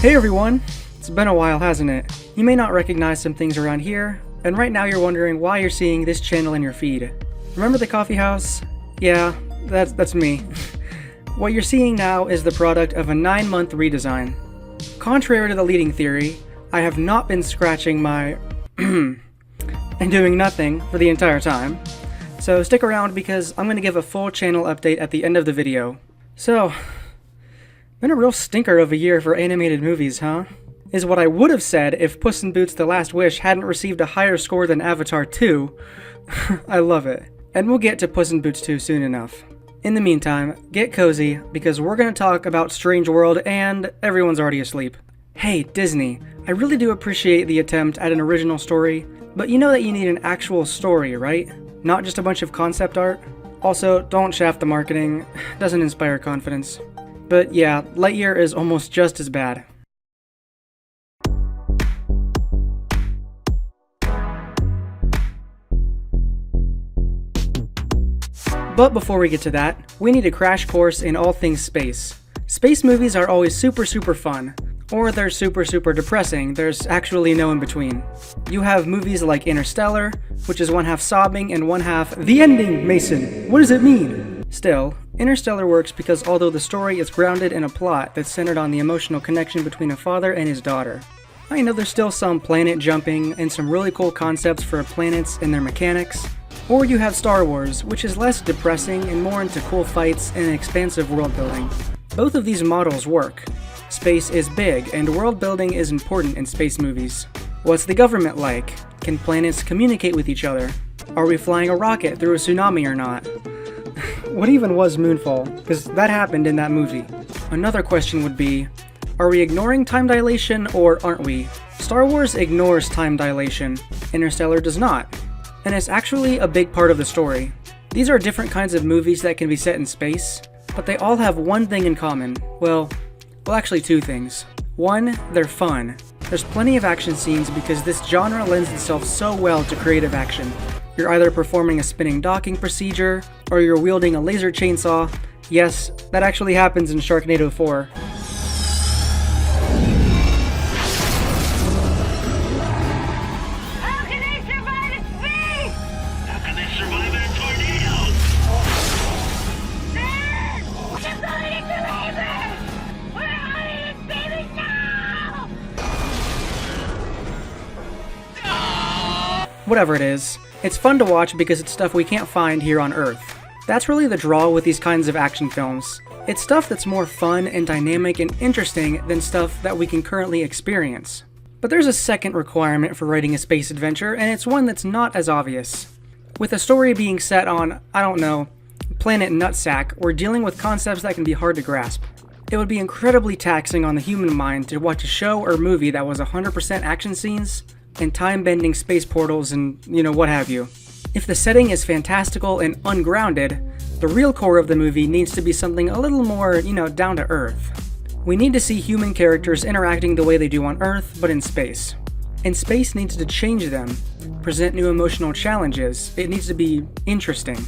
Hey everyone! It's been a while, hasn't it? You may not recognize some things around here, and right now you're wondering why you're seeing this channel in your feed. Remember the coffee house? Yeah, that's me. What you're seeing now is the product of a 9-month redesign. Contrary to the leading theory, I have not been scratching my and doing nothing for the entire time. So stick around because I'm going to give a full channel update at the end of the video. So, been a real stinker of a year for animated movies, huh? Is what I would have said if Puss in Boots: The Last Wish hadn't received a higher score than Avatar 2. I love it. And we'll get to Puss in Boots 2 soon enough. In the meantime, get cozy, because we're going to talk about Strange World and everyone's already asleep. Hey, Disney, I really do appreciate the attempt at an original story, but you know that you need an actual story, right? Not just a bunch of concept art? Also, don't shaft the marketing, doesn't inspire confidence. But yeah, Lightyear is almost just as bad. But before we get to that, we need a crash course in all things space. Space movies are always super fun, or they're super depressing. There's actually no in between. You have movies like Interstellar, which is one half sobbing and one half, "The ending, Mason! What does it mean?" Still, Interstellar works because although the story is grounded in a plot that's centered on the emotional connection between a father and his daughter. I know there's still some planet jumping and some really cool concepts for planets and their mechanics. Or you have Star Wars, which is less depressing and more into cool fights and expansive world building. Both of these models work. Space is big, and world building is important in space movies. What's the government like? Can planets communicate with each other? Are we flying a rocket through a tsunami or not? What even was Moonfall? Because that happened in that movie. Another question would be, are we ignoring time dilation or aren't we? Star Wars ignores time dilation. Interstellar does not. And it's actually a big part of the story. These are different kinds of movies that can be set in space, but they all have one thing in common. Well, actually two things. One, they're fun. There's plenty of action scenes because this genre lends itself so well to creative action. You're either performing a spinning docking procedure, or you're wielding a laser chainsaw. Yes, that actually happens in Sharknado 4. How can they survive at sea? How can they survive in a tornado? Dad! She's going into labor! We're on it, baby, now! Whatever it is, it's fun to watch because it's stuff we can't find here on Earth. That's really the draw with these kinds of action films. It's stuff that's more fun and dynamic and interesting than stuff that we can currently experience. But there's a second requirement for writing a space adventure, and it's one that's not as obvious. With a story being set on, I don't know, planet Nutsack, we're dealing with concepts that can be hard to grasp. It would be incredibly taxing on the human mind to watch a show or movie that was 100% action scenes, and time-bending space portals and, what have you. If the setting is fantastical and ungrounded, the real core of the movie needs to be something a little more, down to earth. We need to see human characters interacting the way they do on Earth, but in space. And space needs to change them, present new emotional challenges. It needs to be interesting.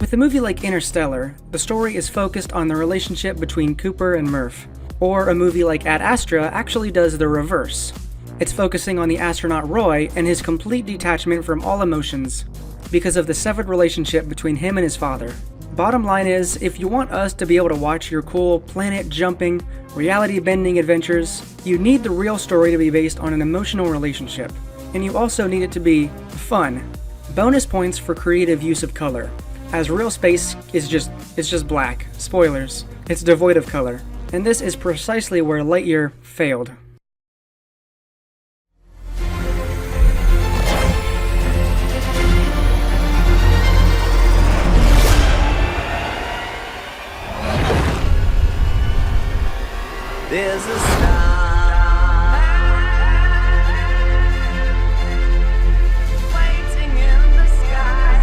With a movie like Interstellar, the story is focused on the relationship between Cooper and Murph. Or a movie like Ad Astra actually does the reverse. It's focusing on the astronaut Roy and his complete detachment from all emotions because of the severed relationship between him and his father. Bottom line is, if you want us to be able to watch your cool planet-jumping, reality-bending adventures, you need the real story to be based on an emotional relationship. And you also need it to be fun. Bonus points for creative use of color, as real space is just black. Spoilers. It's devoid of color. And this is precisely where Lightyear failed. There's a star waiting in the sky.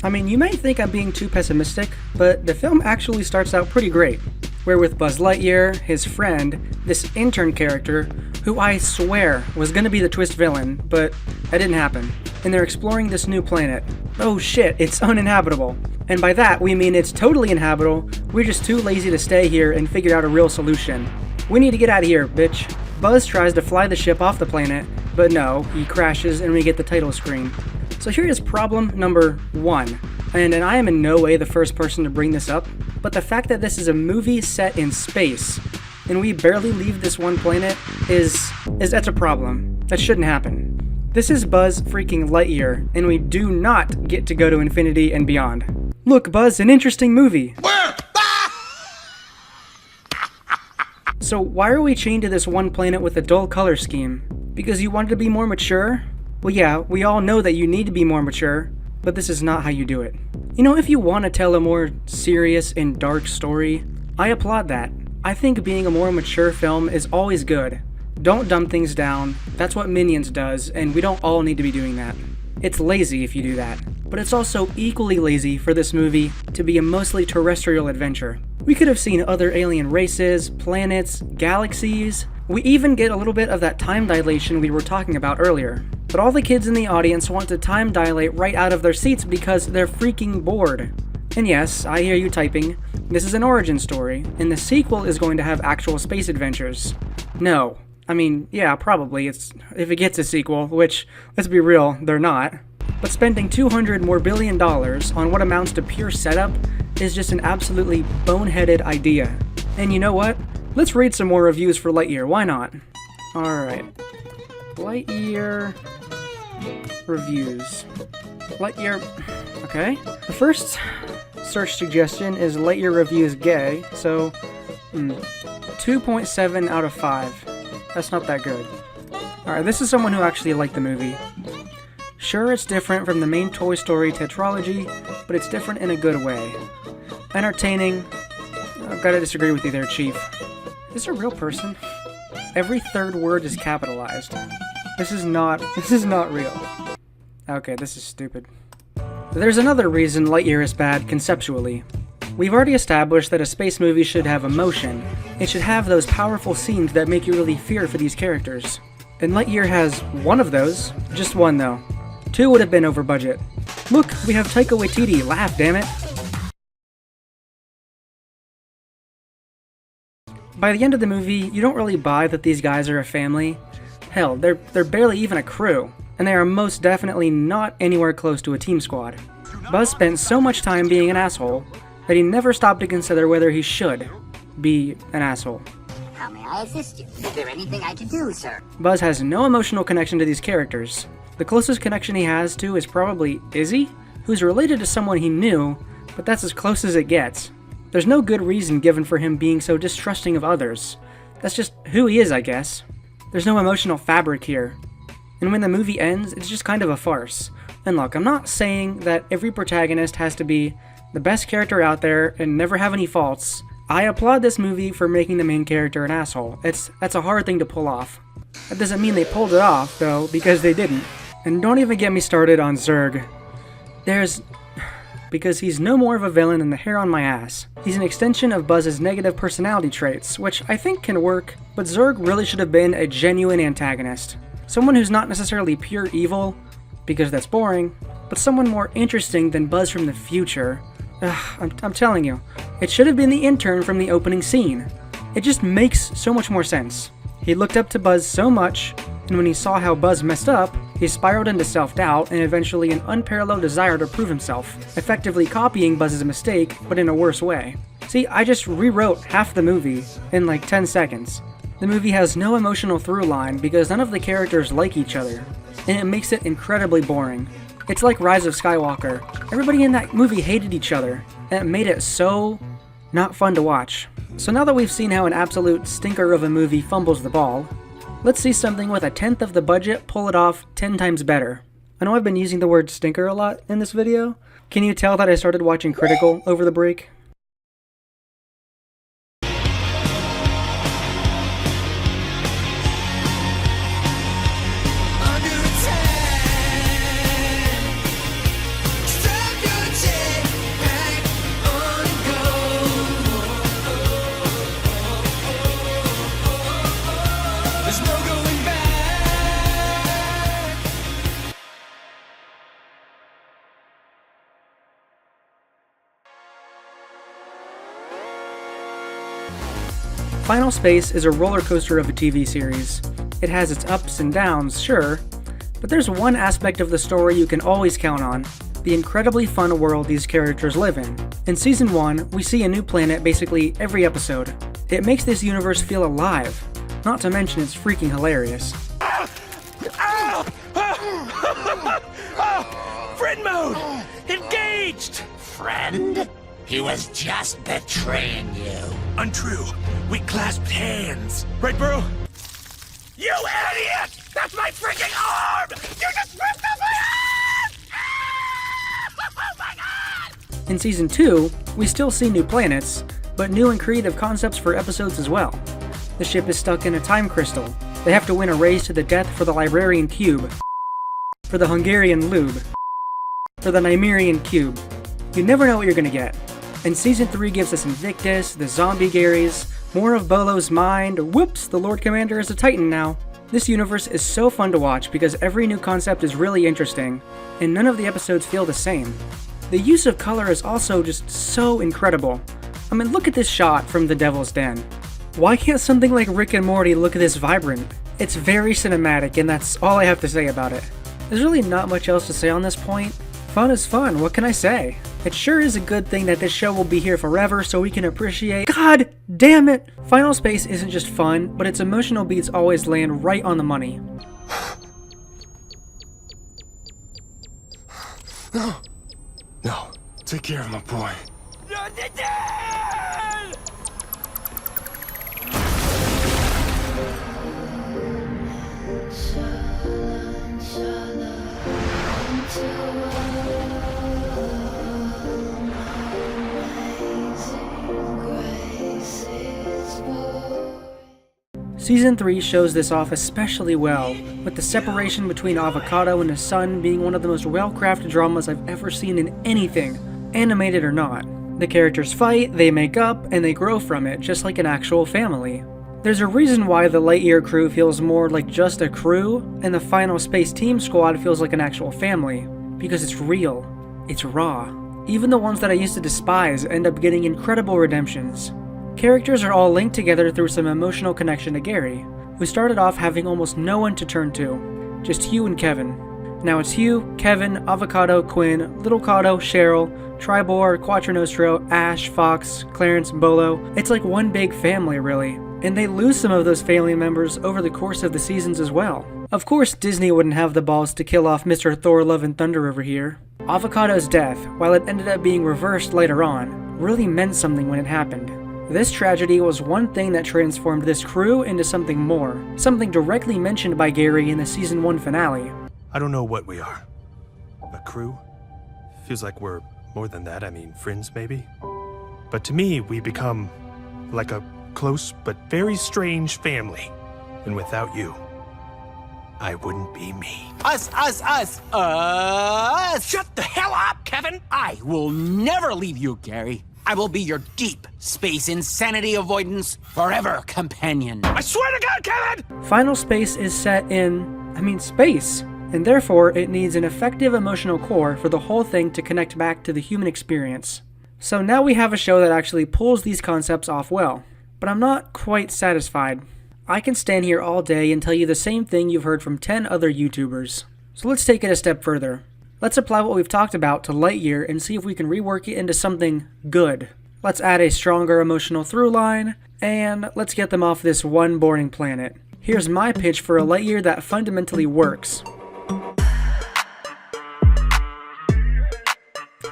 I mean, you may think I'm being too pessimistic, but the film actually starts out pretty great. We're with Buzz Lightyear, his friend, this intern character, who I swear was gonna be the twist villain, but that didn't happen. and they're exploring this new planet. Oh shit, it's uninhabitable. And by that, we mean it's totally inhabitable, we're just too lazy to stay here and figure out a real solution. We need to get out of here, bitch. Buzz tries to fly the ship off the planet, but no, he crashes and we get the title screen. So here is problem number 1. And I am in no way the first person to bring this up, but the fact that this is a movie set in space, and we barely leave this one planet, that's a problem. That shouldn't happen. This is Buzz freaking Lightyear, and we do not get to go to infinity and beyond. Look, Buzz, an interesting movie. So why are we chained to this one planet with a dull color scheme? Because you wanted to be more mature? Well yeah, we all know that you need to be more mature, but this is not how you do it. You know, if you want to tell a more serious and dark story, I applaud that. I think being a more mature film is always good. Don't dumb things down, that's what Minions does, and we don't all need to be doing that. It's lazy if you do that, but it's also equally lazy for this movie to be a mostly terrestrial adventure. We could have seen other alien races, planets, galaxies. We even get a little bit of that time dilation we were talking about earlier. But all the kids in the audience want to time dilate right out of their seats because they're freaking bored. And yes, I hear you typing, this is an origin story, and the sequel is going to have actual space adventures. No. I mean, yeah, probably, if it gets a sequel, which, let's be real, they're not. But spending $200 more billion on what amounts to pure setup is just an absolutely boneheaded idea. And you know what? Let's read some more reviews for Lightyear, why not? Alright. Lightyear reviews. Lightyear, okay. The first search suggestion is Lightyear reviews gay, so 2.7 out of 5. That's not that good. Alright, this is someone who actually liked the movie. Sure, it's different from the main Toy Story tetralogy, but it's different in a good way. Entertaining. I've got to disagree with you there, Chief. Is this a real person? Every third word is capitalized. This is not real. Okay, this is stupid. There's another reason Lightyear is bad conceptually. We've already established that a space movie should have emotion. It should have those powerful scenes that make you really fear for these characters. And Lightyear has one of those. Just one, though. 2 would have been over budget. Look, we have Taika Waititi. Laugh, damn it. By the end of the movie, you don't really buy that these guys are a family. Hell, they're barely even a crew. And they are most definitely not anywhere close to a team squad. Buzz spent so much time being an asshole that he never stopped to consider whether he should be an asshole. How may I assist you? Is there anything I can do, sir? Buzz has no emotional connection to these characters. The closest connection he has to is probably Izzy, who's related to someone he knew, but that's as close as it gets. There's no good reason given for him being so distrusting of others. That's just who he is, I guess. There's no emotional fabric here. And when the movie ends, it's just kind of a farce. And look, I'm not saying that every protagonist has to be the best character out there and never have any faults. I applaud this movie for making the main character an asshole. That's a hard thing to pull off. That doesn't mean they pulled it off, though, because they didn't. And don't even get me started on Zurg. Because he's no more of a villain than the hair on my ass. He's an extension of Buzz's negative personality traits, which I think can work, but Zurg really should have been a genuine antagonist. Someone who's not necessarily pure evil, because that's boring, but someone more interesting than Buzz from the future. I'm telling you, it should have been the intern from the opening scene. It just makes so much more sense. He looked up to Buzz so much, and when he saw how Buzz messed up, he spiraled into self-doubt and eventually an unparalleled desire to prove himself, effectively copying Buzz's mistake, but in a worse way. See, I just rewrote half the movie in like 10 seconds. The movie has no emotional through line because none of the characters like each other, and it makes it incredibly boring. It's like Rise of Skywalker. Everybody in that movie hated each other, and it made it so not fun to watch. So now that we've seen how an absolute stinker of a movie fumbles the ball, let's see something with 1/10 of the budget pull it off 10 times better. I know I've been using the word stinker a lot in this video. Can you tell that I started watching Critical over the break? Final Space is a roller coaster of a TV series. It has its ups and downs, sure, but there's one aspect of the story you can always count on: the incredibly fun world these characters live in. In Season 1, we see a new planet basically every episode. It makes this universe feel alive, not to mention it's freaking hilarious. Friend mode! Engaged! Friend? He was just betraying you. Untrue. We clasped hands. Right, bro? You idiot! That's my freaking arm! You just ripped off my arm! Oh my god! In Season 2, we still see new planets, but new and creative concepts for episodes as well. The ship is stuck in a time crystal. They have to win a race to the death for the Librarian Cube, for the Hungarian Lube, for the Nymerian Cube. You never know what you're gonna get. And Season 3 gives us Invictus, the Zombie Garys, more of Bolo's mind. Whoops, the Lord Commander is a Titan now. This universe is so fun to watch because every new concept is really interesting, and none of the episodes feel the same. The use of color is also just so incredible. I mean, look at this shot from The Devil's Den. Why can't something like Rick and Morty look this vibrant? It's very cinematic, and that's all I have to say about it. There's really not much else to say on this point. Fun is fun, what can I say? It sure is a good thing that this show will be here forever so we can appreciate— God damn it! Final Space isn't just fun, but its emotional beats always land right on the money. No. Take care of my boy. Season 3 shows this off especially well, with the separation between Avocado and his son being one of the most well-crafted dramas I've ever seen in anything, animated or not. The characters fight, they make up, and they grow from it, just like an actual family. There's a reason why the Lightyear crew feels more like just a crew, and the Final Space Team Squad feels like an actual family. Because it's real. It's raw. Even the ones that I used to despise end up getting incredible redemptions. Characters are all linked together through some emotional connection to Gary, who started off having almost no one to turn to, just Hugh and Kevin. Now it's Hugh, Kevin, Avocado, Quinn, Little Cotto, Cheryl, Tribor, Quattronostro, Ash, Fox, Clarence, Bolo. It's like one big family, really. And they lose some of those family members over the course of the seasons as well. Of course, Disney wouldn't have the balls to kill off Mr. Thor Love and Thunder over here. Avocado's death, while it ended up being reversed later on, really meant something when it happened. This tragedy was one thing that transformed this crew into something more, something directly mentioned by Gary in the Season 1 finale. I don't know what we are. A crew? Feels like we're more than that. I mean, friends maybe? But to me, we become like a close but very strange family. And without you, I wouldn't be me. Us! Shut the hell up, Kevin! I will never leave you, Gary. I will be your deep space insanity avoidance forever companion. I swear to God, Kevin! Final Space is set in, space, and therefore it needs an effective emotional core for the whole thing to connect back to the human experience. So now we have a show that actually pulls these concepts off well, but I'm not quite satisfied. I can stand here all day and tell you the same thing you've heard from 10 other YouTubers. So let's take it a step further. Let's apply what we've talked about to Lightyear and see if we can rework it into something good. Let's add a stronger emotional through line, and let's get them off this one boring planet. Here's my pitch for a Lightyear that fundamentally works.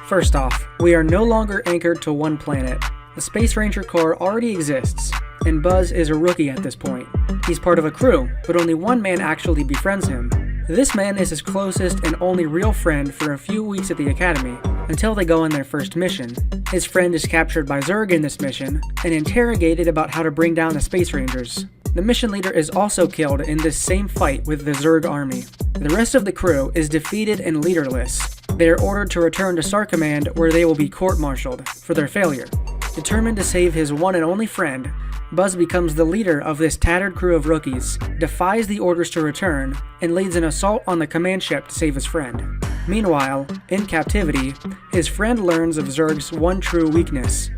First off, we are no longer anchored to one planet. The Space Ranger Corps already exists, and Buzz is a rookie at this point. He's part of a crew, but only one man actually befriends him. This man is his closest and only real friend for a few weeks at the Academy, until they go on their first mission. His friend is captured by Zurg in this mission, and interrogated about how to bring down the Space Rangers. The mission leader is also killed in this same fight with the Zurg army. The rest of the crew is defeated and leaderless. They are ordered to return to Star Command, where they will be court-martialed for their failure. Determined to save his one and only friend, Buzz becomes the leader of this tattered crew of rookies, defies the orders to return, and leads an assault on the command ship to save his friend. Meanwhile, in captivity, his friend learns of Zurg's one true weakness,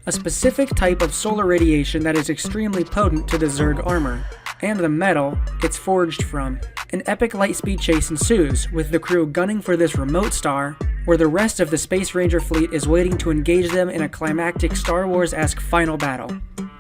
a specific type of solar radiation that is extremely potent to the Zerg armor, and the metal it's forged from. An epic light speed chase ensues, with the crew gunning for this remote star, where the rest of the Space Ranger fleet is waiting to engage them in a climactic Star Wars-esque final battle.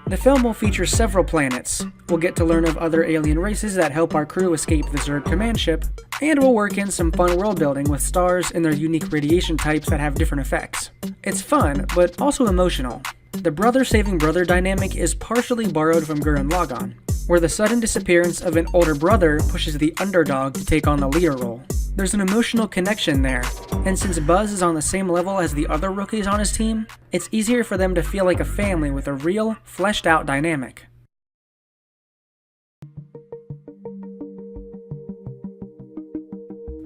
The film will feature several planets, we'll get to learn of other alien races that help our crew escape the Zerg command ship, and we'll work in some fun world building with stars and their unique radiation types that have different effects. It's fun, but also emotional. The brother-saving-brother dynamic is partially borrowed from Gurren Lagann, where the sudden disappearance of an older brother pushes the underdog to take on the leader role. There's an emotional connection there, and since Buzz is on the same level as the other rookies on his team, it's easier for them to feel like a family with a real, fleshed-out dynamic.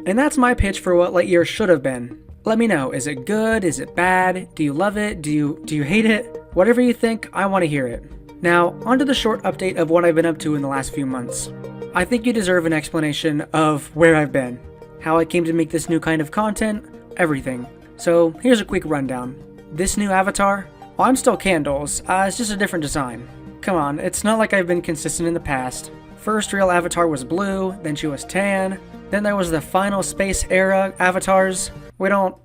And that's my pitch for what Lightyear should have been. Let me know, is it good? Is it bad? Do you love it? Do you hate it? Whatever you think, I want to hear it. Now, onto the short update of what I've been up to in the last few months. I think you deserve an explanation of where I've been, how I came to make this new kind of content, everything. So here's a quick rundown. This new avatar? Well, I'm still Candles, it's just a different design. Come on, it's not like I've been consistent in the past. First real avatar was blue, then she was tan, then there was the final space era avatars. We don't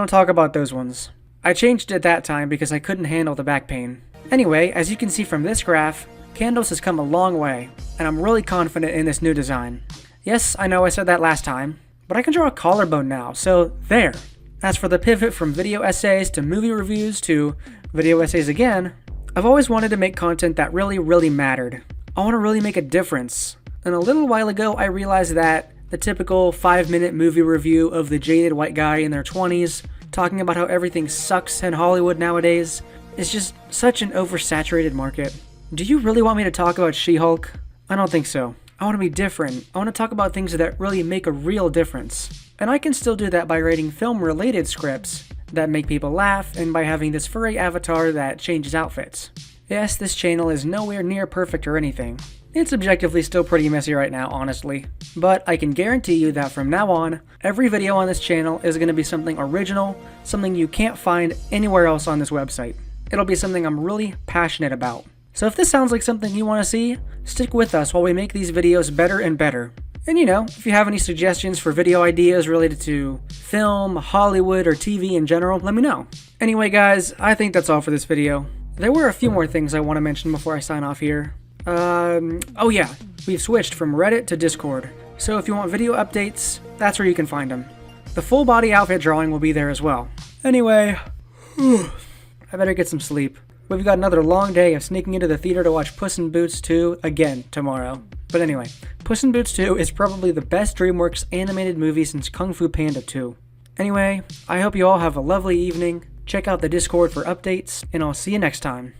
talk about those ones. I changed it that time because I couldn't handle the back pain. Anyway, as you can see from this graph, Candles has come a long way, and I'm really confident in this new design. Yes, I know I said that last time, but I can draw a collarbone now, so there. As for the pivot from video essays to movie reviews to video essays again, I've always wanted to make content that really mattered. I want to really make a difference. And a little while ago, I realized that the typical 5-minute movie review of the jaded white guy in their 20s, talking about how everything sucks in Hollywood nowadays, is just such an oversaturated market. Do you really want me to talk about She-Hulk? I don't think so. I want to be different. I want to talk about things that really make a real difference. And I can still do that by writing film-related scripts that make people laugh and by having this furry avatar that changes outfits. Yes, this channel is nowhere near perfect or anything. It's objectively still pretty messy right now, honestly. But I can guarantee you that from now on, every video on this channel is going to be something original, something you can't find anywhere else on this website. It'll be something I'm really passionate about. So if this sounds like something you want to see, stick with us while we make these videos better and better. And you know, if you have any suggestions for video ideas related to film, Hollywood, or TV in general, let me know. Anyway guys, I think that's all for this video. There were a few more things I want to mention before I sign off here. Oh yeah, we've switched from Reddit to Discord. So if you want video updates, that's where you can find them. The full body outfit drawing will be there as well. Anyway, I better get some sleep. We've got another long day of sneaking into the theater to watch Puss in Boots 2 again tomorrow. But anyway, Puss in Boots 2 is probably the best DreamWorks animated movie since Kung Fu Panda 2. Anyway, I hope you all have a lovely evening. Check out the Discord for updates, and I'll see you next time.